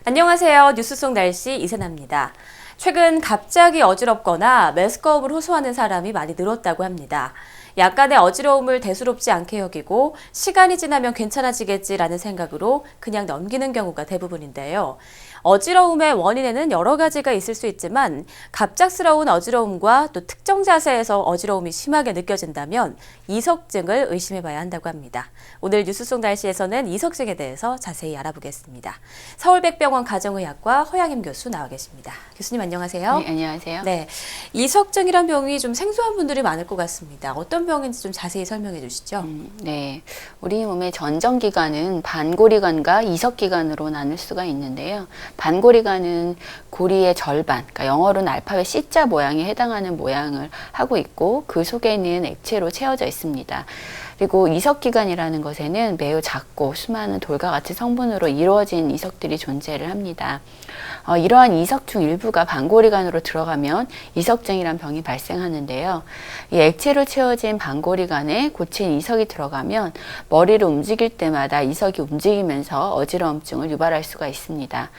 안녕하세요. 뉴스 속 날씨 이세나입니다. 최근 갑자기 어지럽거나 메스꺼움을 호소하는 사람이 많이 늘었다고 합니다. 약간의 어지러움을 대수롭지 않게 여기고 시간이 지나면 괜찮아지겠지라는 생각으로 그냥 넘기는 경우가 대부분인데요. 어지러움의 원인에는 여러 가지가 있을 수 있지만 갑작스러운 어지러움과 또 특정 자세에서 어지러움이 심하게 느껴진다면 이석증을 의심해봐야 한다고 합니다. 오늘 뉴스 속 날씨에서는 이석증에 대해서 자세히 알아보겠습니다. 서울백병원 가정의학과 허양임 교수 나와 계십니다. 교수님 안녕하세요. 네, 안녕하세요. 네, 이석증이란 병이 좀 생소한 분들이 많을 것 같습니다. 어떤 병인지 좀 자세히 설명해 주시죠. 네, 우리 몸의 전정기관은 반고리관과 이석기관으로 나눌 수가 있는데요. 반고리관은 고리의 절반, 그러니까 영어로는 알파벳 C자 모양에 해당하는 모양을 하고 있고 그 속에는 액체로 채워져 있습니다. 그리고 이석기관이라는 것에는 매우 작고 수많은 돌과 같은 성분으로 이루어진 이석들이 존재를 합니다. 이러한 이석 중 일부가 반고리관으로 들어가면 이석증이란 병이 발생하는데요. 이 액체로 채워진 반고리관에 고친 이석이 들어가면 머리를 움직일 때마다 이석이 움직이면서 어지러움증을 유발할 수가 있습니다.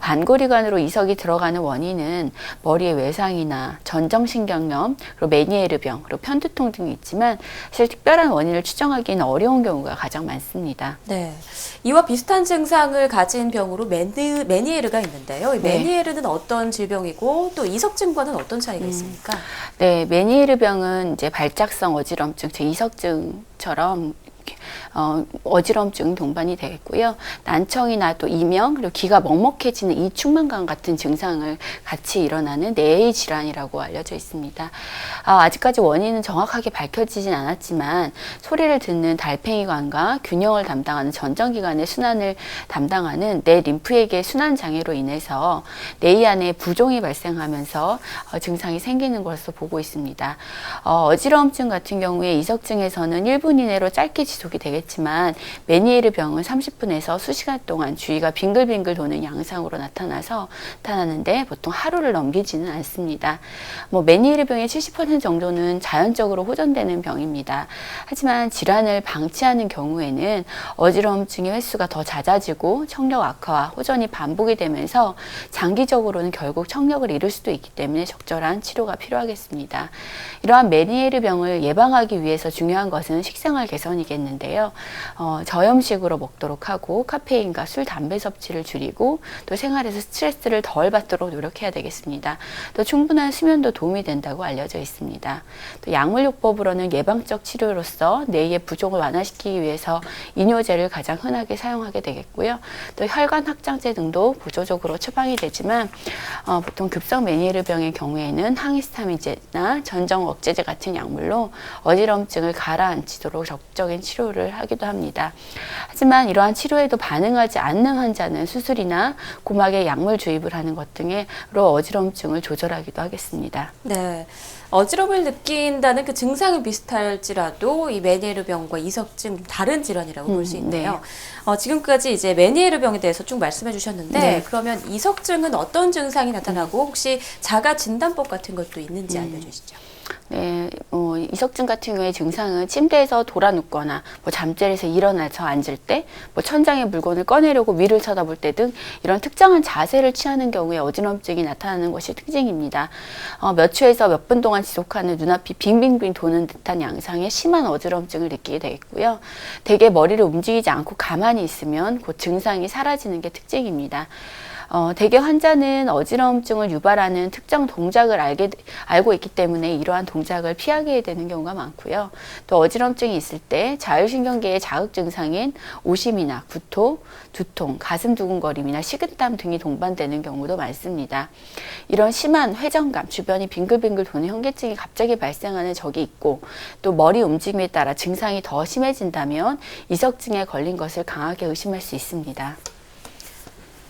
반고리관으로 이석이 들어가는 원인은 머리의 외상이나 전정신경염, 그리고 메니에르병, 그리고 편두통 등이 있지만 사실 특별한 원인을 추정하기는 어려운 경우가 가장 많습니다. 네, 이와 비슷한 증상을 가진 병으로 메니에르가 있는데요. 이 메니에르는 어떤 질병이고 또 이석증과는 어떤 차이가 있습니까? 네, 메니에르병은 이제 발작성 어지럼증, 즉 이석증처럼 어지럼증 동반이 되겠고요. 난청이나 또 이명, 그리고 귀가 먹먹해지는 이충만감 같은 증상을 같이 일어나는 뇌의 질환이라고 알려져 있습니다. 아직까지 원인은 정확하게 밝혀지진 않았지만 소리를 듣는 달팽이관과 균형을 담당하는 전정기관의 순환을 담당하는 뇌 림프액의 순환 장애로 인해서 뇌 안에 부종이 발생하면서 증상이 생기는 것으로 보고 있습니다. 어지러움증 같은 경우에 이석증에서는 1분 이내로 짧게 지속이 되겠지만 메니에르 병은 30분에서 수시간 동안 주위가 빙글빙글 도는 양상으로 나타나는데 보통 하루를 넘기지는 않습니다. 메니에르 병의 70% 정도는 자연적으로 호전되는 병입니다. 하지만 질환을 방치하는 경우에는 어지러움증의 횟수가 더 잦아지고 청력 악화와 호전이 반복이 되면서 장기적으로는 결국 청력을 잃을 수도 있기 때문에 적절한 치료가 필요하겠습니다. 이러한 메니에르 병을 예방하기 위해서 중요한 것은 식생활 개선이겠는데요. 저염식으로 먹도록 하고 카페인과 술, 담배 섭취를 줄이고 또 생활에서 스트레스를 덜 받도록 노력해야 되겠습니다. 또 충분한 수면도 도움이 된다고 알려져 있습니다. 또 약물요법으로는 예방적 치료로서 뇌의 부종을 완화시키기 위해서 이뇨제를 가장 흔하게 사용하게 되겠고요. 또 혈관 확장제 등도 보조적으로 처방이 되지만 보통 급성 메니에르 병의 경우에는 항히스타민제나 전정 억제제 같은 약물로 어지러움증을 가라앉히도록 적극적인 치료를 하기도 합니다. 하지만 이러한 치료에도 반응하지 않는 환자는 수술이나 고막에 약물 주입을 하는 것 등으로 어지러움증을 조절하기도 하겠습니다. 네, 어지러움을 느낀다는 그 증상이 비슷할지라도 이 메니에르 병과 이석증 다른 질환이라고 볼 수 있네요. 지금까지 이제 메니에르 병에 대해서 쭉 말씀해 주셨는데 그러면 이석증은 어떤 증상이 나타나고 혹시 자가 진단법 같은 것도 있는지 알려주시죠. 네, 이석증 같은 경우에 증상은 침대에서 돌아 눕거나 잠자리에서 일어나서 앉을 때, 천장에 물건을 꺼내려고 위를 쳐다볼 때 등 이런 특정한 자세를 취하는 경우에 어지러움증이 나타나는 것이 특징입니다. 몇 초에서 몇 분 동안 지속하는 눈앞이 빙빙빙 도는 듯한 양상의 심한 어지러움증을 느끼게 되겠고요. 대개 머리를 움직이지 않고 가만히 있으면 그 증상이 사라지는 게 특징입니다. 대개 환자는 어지러움증을 유발하는 특정 동작을 알고 있기 때문에 이러한 동작을 피하게 되는 경우가 많고요. 또 어지러움증이 있을 때 자율신경계의 자극 증상인 오심이나 구토, 두통, 가슴 두근거림이나 식은땀 등이 동반되는 경우도 많습니다. 이런 심한 회전감, 주변이 빙글빙글 도는 현기증이 갑자기 발생하는 적이 있고 또 머리 움직임에 따라 증상이 더 심해진다면 이석증에 걸린 것을 강하게 의심할 수 있습니다.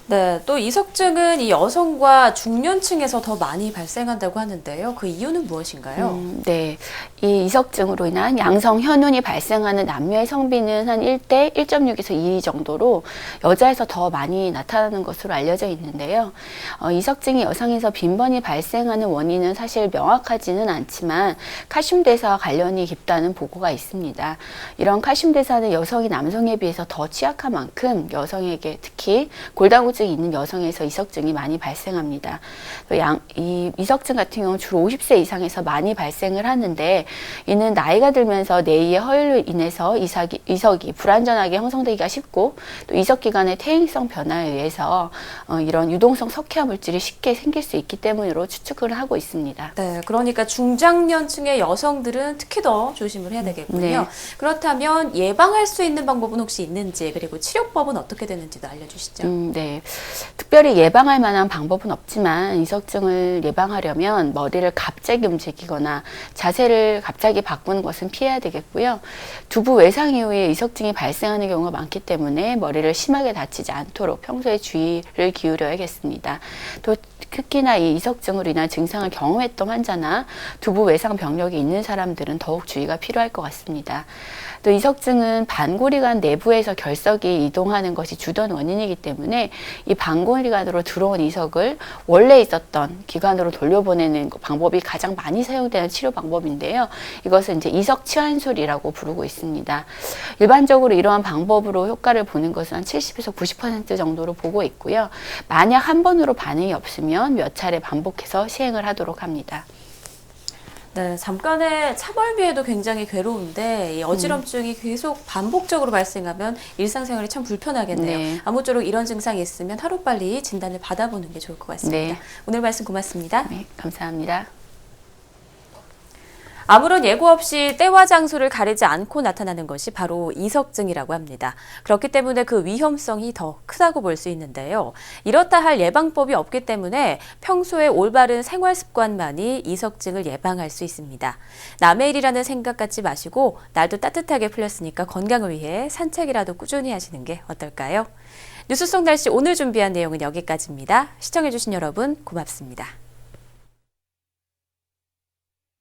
네, 또 이석증은 이 여성과 중년층에서 더 많이 발생한다고 하는데요. 그 이유는 무엇인가요? 네, 이 이석증으로 인한 양성 현운이 발생하는 남녀의 성비는 한 1대 1.6에서 2 정도로 여자에서 더 많이 나타나는 것으로 알려져 있는데요. 이석증이 여성에서 빈번히 발생하는 원인은 사실 명확하지는 않지만 칼슘 대사와 관련이 깊다는 보고가 있습니다. 이런 칼슘 대사는 여성이 남성에 비해서 더 취약한 만큼 여성에게 특히 골다공증 방부증이 있는 여성에서 이석증이 많이 발생합니다. 이 이석증 같은 경우는 주로 50세 이상에서 많이 발생을 하는데, 이는 나이가 들면서 뇌의 허혈로 인해서 이석이 불완전하게 형성되기가 쉽고, 또 이석기관의 퇴행성 변화에 의해서 이런 유동성 석회화 물질이 쉽게 생길 수 있기 때문으로 추측을 하고 있습니다. 네, 그러니까 중장년층의 여성들은 특히 더 조심을 해야 되겠군요. 네. 그렇다면 예방할 수 있는 방법은 혹시 있는지, 그리고 치료법은 어떻게 되는지도 알려주시죠. 네. 특별히 예방할 만한 방법은 없지만, 이석증을 예방하려면 머리를 갑자기 움직이거나 자세를 갑자기 바꾸는 것은 피해야 되겠고요. 두부 외상 이후에 이석증이 발생하는 경우가 많기 때문에 머리를 심하게 다치지 않도록 평소에 주의를 기울여야겠습니다. 또 특히나 이 이석증으로 인한 증상을 경험했던 환자나 두부 외상 병력이 있는 사람들은 더욱 주의가 필요할 것 같습니다. 또 이석증은 반고리관 내부에서 결석이 이동하는 것이 주된 원인이기 때문에 이 반고리관으로 들어온 이석을 원래 있었던 기관으로 돌려보내는 방법이 가장 많이 사용되는 치료 방법인데요. 이것은 이제 이석 치환술이라고 부르고 있습니다. 일반적으로 이러한 방법으로 효과를 보는 것은 한 70에서 90% 정도로 보고 있고요. 만약 한 번으로 반응이 없으면 몇 차례 반복해서 시행을 하도록 합니다. 네, 잠깐의 참얼미에도 굉장히 괴로운데 이 어지럼증이 계속 반복적으로 발생하면 일상생활이 참 불편하겠네요. 네. 아무쪼록 이런 증상이 있으면 하루빨리 진단을 받아보는 게 좋을 것 같습니다. 네. 오늘 말씀 고맙습니다. 네, 감사합니다. 아무런 예고 없이 때와 장소를 가리지 않고 나타나는 것이 바로 이석증이라고 합니다. 그렇기 때문에 그 위험성이 더 크다고 볼 수 있는데요. 이렇다 할 예방법이 없기 때문에 평소에 올바른 생활 습관만이 이석증을 예방할 수 있습니다. 남의 일이라는 생각 갖지 마시고 날도 따뜻하게 풀렸으니까 건강을 위해 산책이라도 꾸준히 하시는 게 어떨까요? 뉴스 속 날씨 오늘 준비한 내용은 여기까지입니다. 시청해주신 여러분 고맙습니다.